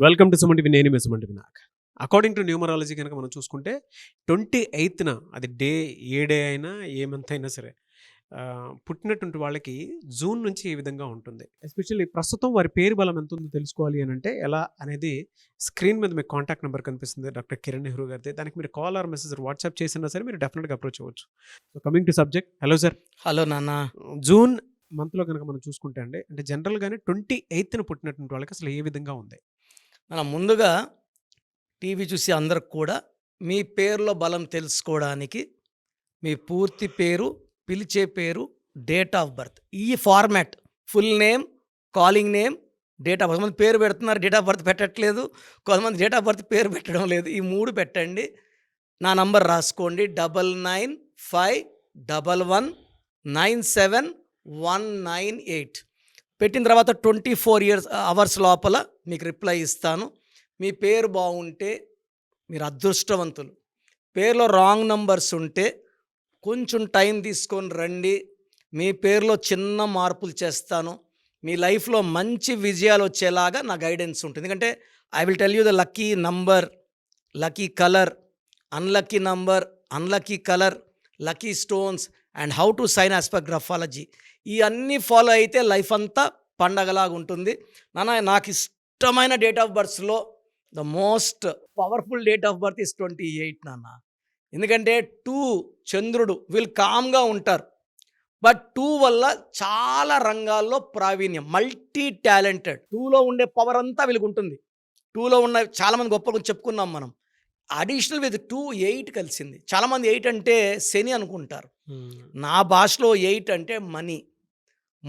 Welcome to Suman TV. నేను మీ Suman TV. According to numerology కనుక మనం చూసుకుంటే 28న అది డే ఏ డే అయినా ఏ మంత్ అయినా సరే పుట్టినటువంటి వాళ్ళకి జూన్ నుంచి ఈ విధంగా ఉంటుంది. ఎస్పెషల్లీ ప్రస్తుతం వారి పేరు బలం ఎంత ఉందో తెలుసుకోవాలి అని అంటే ఎలా అనేది స్క్రీన్ మీద మీకు కాంటాక్ట్ నెంబర్ కనిపిస్తుంది, డాక్టర్ కిరణ్ నెహ్రూ గారిది. దానికి మీరు కాల్ ఆర్ మెసేజ్ వాట్సాప్ చేసినా సరే మీరు డెఫినెట్గా అప్రోచ్ అవ్వచ్చు. So coming to subject, hello sir. Hello నాన్న. జూన్ మంత్లో కనుక మనం చూసుకుంటే అండి, అంటే జనరల్గానే 28న పుట్టినటువంటి వాళ్ళకి అసలు ఏ విధంగా ఉంది? మనం ముందుగా టీవీ చూసి అందరికి కూడా మీ పేరులో బలం తెలుసుకోవడానికి మీ పూర్తి పేరు, పిలిచే పేరు, డేట్ ఆఫ్ బర్త్, ఈ format full name, calling name, date of birth. కొంతమంది పేరు పెడుతున్నారు, డేట్ ఆఫ్ బర్త్ పెట్టట్లేదు. కొంతమంది డేట్ ఆఫ్ బర్త్ పేరు పెట్టడం లేదు. ఈ 3 పెట్టండి. నా నంబర్ రాసుకోండి, 9951197198. పెట్టిన తర్వాత 24 అవర్స్ లోపల మీకు రిప్లై ఇస్తాను. మీ పేరు బాగుంటే మీరు అదృష్టవంతులు. పేరులో రాంగ్ నంబర్స్ ఉంటే కొంచెం టైం తీసుకొని రండి. మీ పేరులో చిన్న మార్పులు చేస్తాను. మీ లైఫ్లో మంచి విజయాలు వచ్చేలాగా నా గైడెన్స్ ఉంటుంది. ఎందుకంటే I will tell you the lucky number, lucky colour, unlucky number, unlucky colour, lucky stones and how to sign as per graphology. ఈ అన్నీ ఫాలో అయితే లైఫ్ అంతా పండగలాగా ఉంటుంది. నాకు ఇష్టమైన డేట్ ఆఫ్ బర్త్స్లో the most powerful date of birth is 28 నాన్న. ఎందుకంటే 2 చంద్రుడు వీళ్ళు కామ్గా ఉంటారు. బట్ 2 వల్ల చాలా రంగాల్లో ప్రావీణ్యం, మల్టీ టాలెంటెడ్. 2లో ఉండే పవర్ అంతా వీళ్ళకి ఉంటుంది. 2లో ఉన్న చాలామంది గొప్ప చెప్పుకున్నాం మనం. అడిషనల్ విత్ 2 8 కలిసింది. చాలామంది 8 అంటే శని అనుకుంటారు. నా భాషలో 8 అంటే మనీ.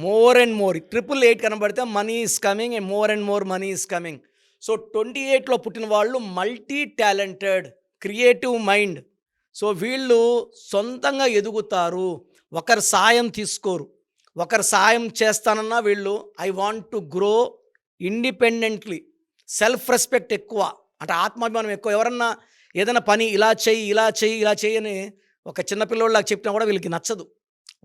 మోర్ అండ్ మోర్ 888 కనబడితే money is coming and more money is coming. So 28లో పుట్టిన వాళ్ళు multi talented, creative mind. So వీళ్ళు సొంతంగా ఎదుగుతారు, ఒకరి సాయం తీసుకోరు. ఒకరి సాయం చేస్తానన్నా వీళ్ళు I want to grow independently. Self respect ఎక్కువ, అంటే ఆత్మాభిమానం ఎక్కువ. ఎవరన్నా ఏదైనా పని ఇలా చెయ్యి అని ఒక చిన్నపిల్లోళ్ళకి చెప్పినా కూడా వీళ్ళకి నచ్చదు.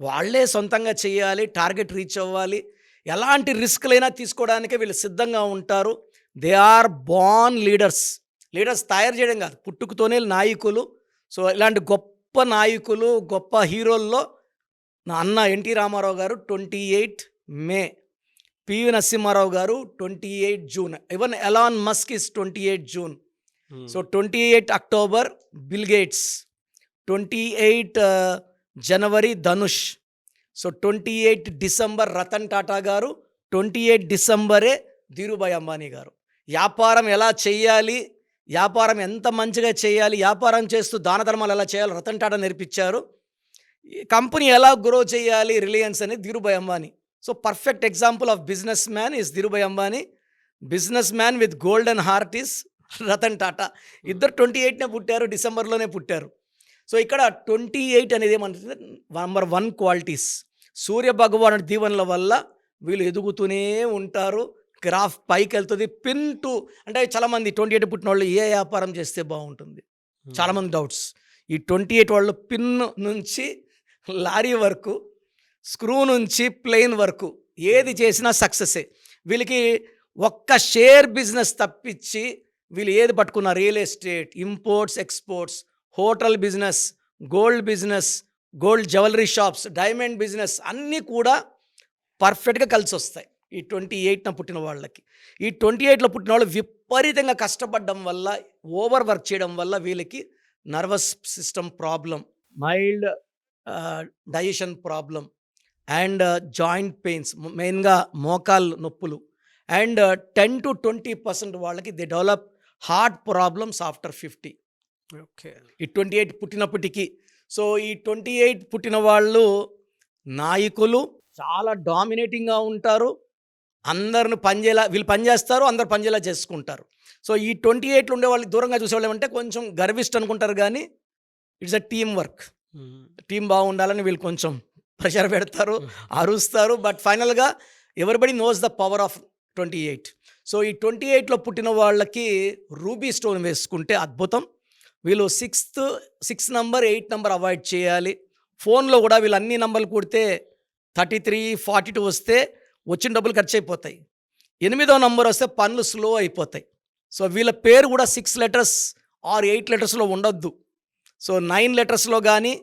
వాళ్ళే సొంతంగా చేయాలి, టార్గెట్ రీచ్ అవ్వాలి. ఎలాంటి రిస్క్లైనా తీసుకోవడానికే వీళ్ళు సిద్ధంగా ఉంటారు. They are born leaders. Leaders తయారు చేయడం కాదు, పుట్టుకతోనే నాయకులు. సో ఇలాంటి గొప్ప నాయకులు, గొప్ప హీరోల్లో నా అన్న ఎన్టీ రామారావు గారు 28 మే, పివి నరసింహారావు గారు 28 June, even Elon Musk is 28 June. So 28 October Bill Gates, 28 జనవరి ధనుష్. సో 28 డిసెంబర్ రతన్ టాటా గారు, 28 డిసెంబరే ధీరుభాయ్ అంబానీ గారు. వ్యాపారం ఎలా చేయాలి, వ్యాపారం ఎంత మంచిగా చేయాలి, వ్యాపారం చేస్తూ దాన ధర్మాలు ఎలా చేయాలి రతన్ టాటా నేర్పించారు. కంపెనీ ఎలా గ్రో చేయాలి రిలయన్స్ అనేది Dhirubhai Ambani. So perfect example of business man is Dhirubhai Ambani. Business man with golden heart is Ratan Tata. ఇద్దరు 28నే పుట్టారు, డిసెంబర్లోనే పుట్టారు. సో ఇక్కడ 28 అనేది ఏమంటే నంబర్ 1 క్వాలిటీస్. సూర్య భగవానుడి దీవెనల వల్ల వీళ్ళు ఎదుగుతూనే ఉంటారు. గ్రాఫ్ పైకి వెళ్తుంది. పిన్ టు అంటే చాలామంది 28 పుట్టిన వాళ్ళు ఏ వ్యాపారం చేస్తే బాగుంటుంది, చాలామంది డౌట్స్. ఈ 28 వాళ్ళు పిన్ నుంచి లారీ వరకు, స్క్రూ నుంచి ప్లేన్ వరకు ఏది చేసినా సక్సెసే. వీళ్ళకి ఒక్క షేర్ బిజినెస్ తప్పించి వీళ్ళు ఏది పట్టుకున్న real estate, imports exports, hotel business, gold jewellery shops, diamond business అన్నీ కూడా పర్ఫెక్ట్గా కలిసి వస్తాయి ఈ 28న పుట్టిన వాళ్ళకి. ఈ 28లో పుట్టిన వాళ్ళు విపరీతంగా కష్టపడడం వల్ల, ఓవర్ వర్క్ చేయడం వల్ల వీళ్ళకి nervous system problem, mild digestion problem and joint pains, మెయిన్గా మోకాలు నొప్పులు. అండ్ 10 to 20% వాళ్ళకి they develop heart problems after 50. Okay, ఈ 28 పుట్టినప్పటికీ. సో ఈ 28 పుట్టిన వాళ్ళు నాయకులు, చాలా డామినేటింగ్గా ఉంటారు. అందరిని వీళ్ళు పనిచేస్తారు, అందరు పనిచేలా చేసుకుంటారు. సో ఈ 28లో ఉండే వాళ్ళకి దూరంగా చూసేవాళ్ళు ఏమంటే కొంచెం గర్విష్ట అనుకుంటారు, కానీ it's a team work. Team బాగుండాలని వీళ్ళు కొంచెం ప్రెషర్ పెడతారు, అరుస్తారు. బట్ ఫైనల్గా everybody knows the power of 28. So ఈ 28లో పుట్టిన వాళ్ళకి రూబీ స్టోన్ వేసుకుంటే అద్భుతం. వీళ్ళు 6 నంబర్ 8 నంబర్ అవాయిడ్ చేయాలి. ఫోన్లో కూడా వీళ్ళు అన్ని నంబర్లు కూడితే 33, 42 వస్తే వచ్చిన డబ్బులు ఖర్చు అయిపోతాయి. 8వ నంబర్ వస్తే పనులు స్లో అయిపోతాయి. సో వీళ్ళ పేరు కూడా 6 లెటర్స్ ఆర్ 8 లెటర్స్లో ఉండొద్దు. సో 9 లెటర్స్లో కానీ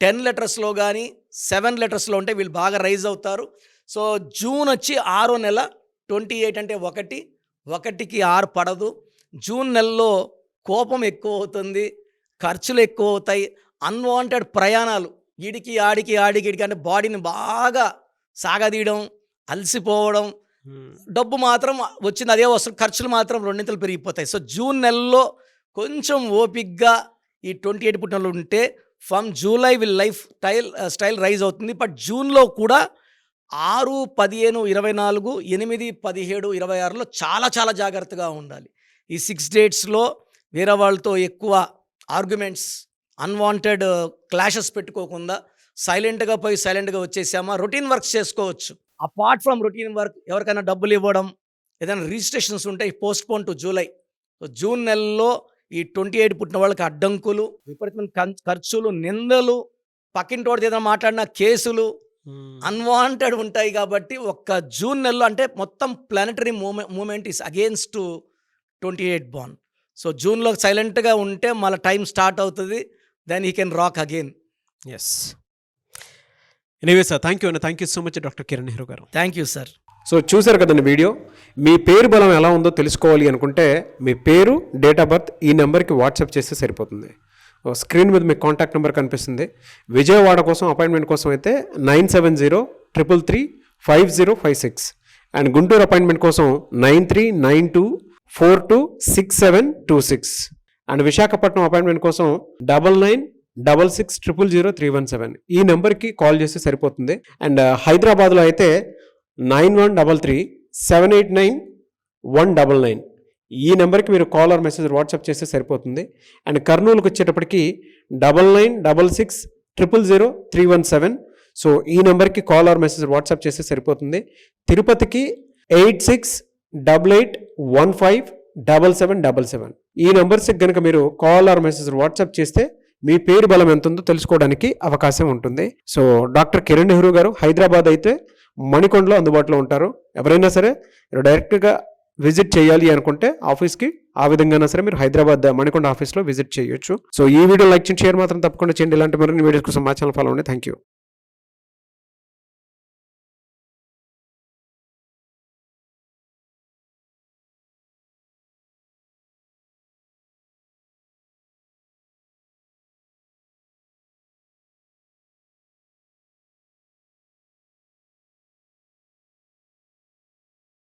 10 లెటర్స్లో కానీ 7 లెటర్స్లో ఉంటే వీళ్ళు బాగా రైజ్ అవుతారు. సో జూన్ వచ్చి 6వ నెల, 28 అంటే 1కి 6 పడదు. జూన్ నెలలో కోపం ఎక్కువ అవుతుంది, ఖర్చులు ఎక్కువ అవుతాయి, అన్వాంటెడ్ ప్రయాణాలు ఈడికి ఆడికి అంటే బాడీని బాగా సాగదీయడం, అలసిపోవడం, డబ్బు మాత్రం వచ్చింది అదే వస్తుంది, ఖర్చులు మాత్రం రెండింతలు పెరిగిపోతాయి. సో జూన్ నెలలో కొంచెం ఓపిక్గా ఈ 28 పుట్టినలు ఉంటే from July lifestyle rise అవుతుంది. బట్ జూన్లో కూడా 6, 15, 24, 8, 17, 26లో చాలా జాగ్రత్తగా ఉండాలి. ఈ 6 డేట్స్లో వేరే వాళ్ళతో ఎక్కువ ఆర్గ్యుమెంట్స్, అన్వాంటెడ్ క్లాషెస్ పెట్టుకోకుండా సైలెంట్గా పోయి సైలెంట్గా వచ్చేసామా, రొటీన్ వర్క్స్ చేసుకోవచ్చు. అపార్ట్ ఫ్రమ్ రొటీన్ వర్క్ ఎవరికైనా డబ్బులు ఇవ్వడం, ఏదైనా రిజిస్ట్రేషన్స్ ఉంటాయి postpone to July. So June నెలలో ఈ 28 పుట్టిన వాళ్ళకి అడ్డంకులు, విపరీతమైన ఖర్చులు, నిందలు, పక్కింటోడిది ఏదైనా మాట్లాడిన కేసులు అన్వాంటెడ్ ఉంటాయి. కాబట్టి ఒక్క జూన్ నెలలో అంటే మొత్తం planetary moment is against 28 born. So జూన్లో సైలెంట్గా ఉంటే మళ్ళీ టైం స్టార్ట్ అవుతుంది, then he can rock again. Yes. Anyway sir, thank you so much doctor Kiran Nehru గారు. Thank you sir. సో చూసారు కదండి వీడియో. మీ పేరు బలం ఎలా ఉందో తెలుసుకోవాలి అనుకుంటే మీ పేరు, డేట్ ఆఫ్ బర్త్ ఈ నెంబర్కి వాట్సాప్ చేస్తే సరిపోతుంది. స్క్రీన్ మీద మీకు కాంటాక్ట్ నెంబర్ కనిపిస్తుంది. విజయవాడ కోసం అపాయింట్మెంట్ కోసం అయితే 9703335056 అండ్ గుంటూరు అపాయింట్మెంట్ కోసం 9392426726 అండ్ విశాఖపట్నం అపాయింట్మెంట్ కోసం 9966600317 ఈ నెంబర్కి కాల్ చేస్తే సరిపోతుంది. అండ్ హైదరాబాద్లో అయితే 9133789199 ఈ నెంబర్కి మీరు కాల్ ఆర్ మెసేజ్ వాట్సాప్ చేస్తే సరిపోతుంది. అండ్ కర్నూలుకి వచ్చేటప్పటికి 9966000317 సో ఈ నెంబర్కి కాల్ ఆర్ మెసేజ్ వాట్సాప్ చేస్తే సరిపోతుంది. తిరుపతికి 8688157777 ఈ నెంబర్స్కి కనుక మీరు కాల్ ఆర్ మెసేజ్ వాట్సాప్ చేస్తే మీ పేరు బలం ఎంత ఉందో తెలుసుకోవడానికి అవకాశం ఉంటుంది. సో డాక్టర్ కిరణ్ నెహ్రూ గారు హైదరాబాద్ అయితే మణికొండలో అందుబాటులో ఉంటారు. ఎవరైనా సరే డైరెక్ట్గా విజిట్ చేయాలి అనుకుంటే ఆఫీస్కి ఆ విధంగా సరే మీరు హైదరాబాద్ మణికొండ ఆఫీస్లో విజిట్ చేయొచ్చు. సో ఈ వీడియో లైక్ చేయండి, షేర్ మాత్రం తప్పకుండా చేయండి. ఇలాంటి మరిన్ని వీడియోస్ కోసం మా ఛానల్ ఫాలో అవ్వండి. Thank you.